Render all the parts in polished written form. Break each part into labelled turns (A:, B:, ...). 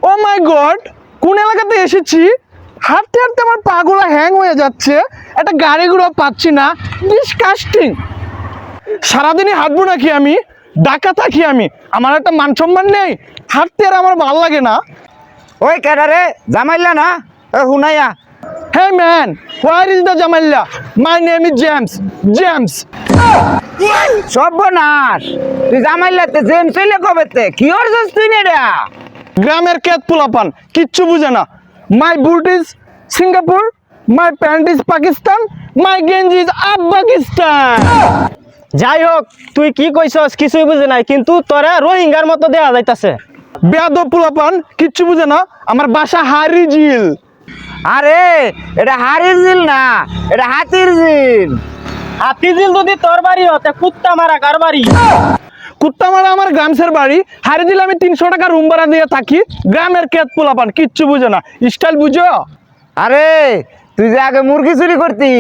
A: ও মাই god, কোন এলাকাতে এসেছি? হাঁটতে হাঁটতে আমার পাগুলো হ্যাং হয়ে যাচ্ছে, একটা গাড়ি ঘোড়া পাচ্ছি না, ডিসকাস্টিং। সারাদিনই হাঁটবো নাকি আমি? ডাকা থাকি আমি, আমার একটা মান সম্মান নেই? হাঁটতে আর আমার ভালো লাগে না।
B: ওই কেডারে জামাইলা না হুনাইয়া
A: Hey man, where is the Jamalya? My name is James. James.
B: সর্বনাশ তুই জামাইলাতে জেম চলে কবেতে কি অর্জস তুই নেডা
A: গ্রামের কেত পোলাপান কিচ্ছু বুঝে না। My boot is Singapore, my pant is Pakistan, my গেঞ্জি is Afghanistan.
C: যাই হোক, তুই কি কইছস কিছুই বুঝে নাই, কিন্তু তোরা রোহিঙ্গার মতো দেয়া যাইতাছে।
A: বেয়াদব পোলাপান কিচ্ছু বুঝে না। আমার বাসা হারিজিল।
B: আরে এটা হাড়ির জিল না, এটা হাতির জিল।
C: হাতিঝিল যদি তোর বাড়ি হতে কুত্তা মারা কার বাড়ি?
A: কুত্তামারা আমার গ্রামসের বাড়ি। হারিজিল আমি 300 টাকা রুম ভাড়া দিয়ে থাকি। গ্রামের কেত পোলাপান কিচ্ছু বুঝে না। স্টাইল বুঝো?
B: আরে তুই যে আগে মুরগি চুরি করতি,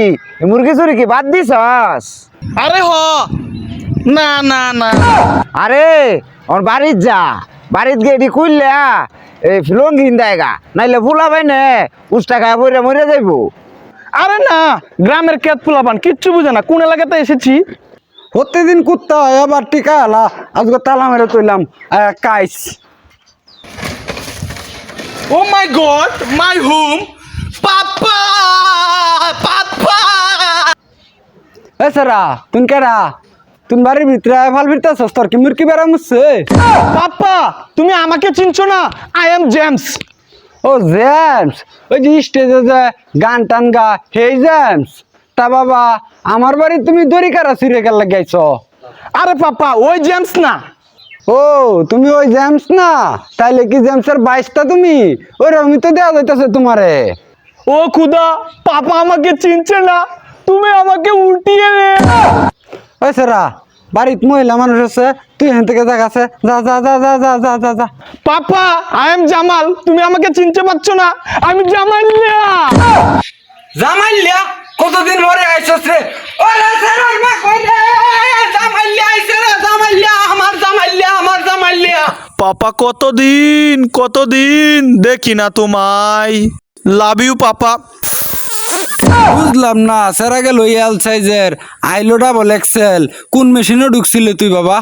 B: এই মুরগি চুরি কি বাদ দিছস?
A: আরে হ, না না না।
B: আরে ওর বাড়ির যা, বাড়িত গিয়ে এটি খুললে এই লঙ্গি দেয়গা, নাইলে ভুলা ভাই নে উষ্টা খায় মরে মরে যাইবো।
A: আরে না, গ্রামের কেত পোলাপান কিচ্ছু বুঝে না। কোন এলাকাতে এসেছি?
D: প্রতিদিন কুত্তা হয় আবার টিকা এলা আজকে তালা মেরে তুইলাম কাইস।
A: ও মাই গড, মাই হোম, পাপা পাপা।
D: এছাড়া তুই কেরা তুই বাড়ির ভিতরে ভাল ফিরতেছ তোর কি মুরকি বেড়া মুছছে?
A: পাপা তুমি আমাকে চিনছো না? I am James.
D: ও জেমস, ওই যে স্টেজে যে গান টান গা হে জেমস। তা বাবা আমার বাড়ি তুমি দড়ি কারা চুরে গেল লাগাইছ?
A: আরে পাপা ওই জেমস না।
D: ও তুমি ওই জেমস না? তাইলে কি জেমসের 22টা তুমি? ওই রমি তো দেওয়া যাইতেছে তোমারে।
A: ও খুদা, পাপা আমাকে চিনছে না, তুমি আমাকে উল্টিয়ে নে।
D: ওই সেরা বাড়িত মহিলা মানুষ আছে, তুই এখান থেকে জাগাছে যা যা যা যা যা যা যা যা।
A: পাপা আই এম জামাল, তুমি আমাকে চিনতে পারছো না? আমি জামালিয়া।
D: জামাইলিয়া কতদিন পরে আইছস রে? ওরে সেরার মা কই রে? জামাইলিয়া আইছে রে, জামাইলিয়া আমার জামাইলিয়া আমার জামাইলিয়া।
A: পাপা কতদিন দেখি না তোমায়। Love you papa.
D: বুঝলাম না, সেরা গেল এল সাইজের আইলো ডাবল এক্সেল কোন মেশিনে ঢুকছিলে তুই বাবা?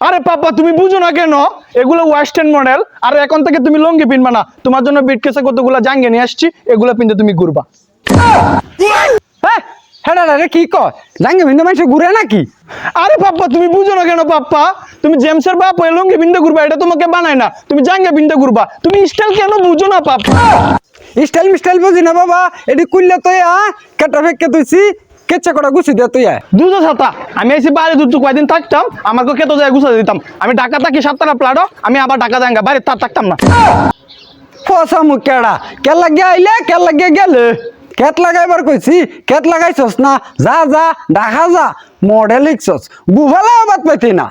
A: আরে পাপা তুমি বুঝো না কেন? এগুলো ওয়েস্টার্ন মডেল, আর এখন থেকে তুমি লঙ্গি পিনবা না। তোমার জন্য বিটকেসে কতগুলা জাঙ্গে নিয়ে আসছি, এগুলো পিনতে তুমি ঘুরবা।
D: হ্যাঁ রে কি কয় জাঙ্গে ভিন্ন মানুষ ঘুরে নাকি?
A: আরে পাপ্পা তুমি বুঝো না কেন? পাপ্পা তুমি জেমসের বাপ হয়ে লঙ্গি পিনতে ঘুরবা, এটা তোমাকে বানায় না। তুমি জাঙ্গে পিনতে ঘুরবা, তুমি স্টাইল কেন বুঝো না পাপ্পা?
D: স্টাইল মিস্টাইল বুঝি না বাবা, এটি কুললে তুই কেটা ফেককে তুইছি কেচ্ছা কটা গুছি দে তুই।
A: দুধো ছাতা, আমি এসে বাইরে দুধ কয়েকদিন থাকতাম, আমাকে খেতে যায় গুছা দিতাম। আমি ঢাকা থাকি 7 প্লাডো, আমি আবার ঢাকা যাঙ্গা বাইরে তার থাকতাম না।
D: ফসা মুখ কেডা কে লাগিয়ে আইলে কে লাগিয়ে গেলে? কেত লাগাইবার কইছি, কেত লাগাইছস না? যা যা ঢাকা যা, মডেল লিখছস গুভালা বাদ পাইতি না।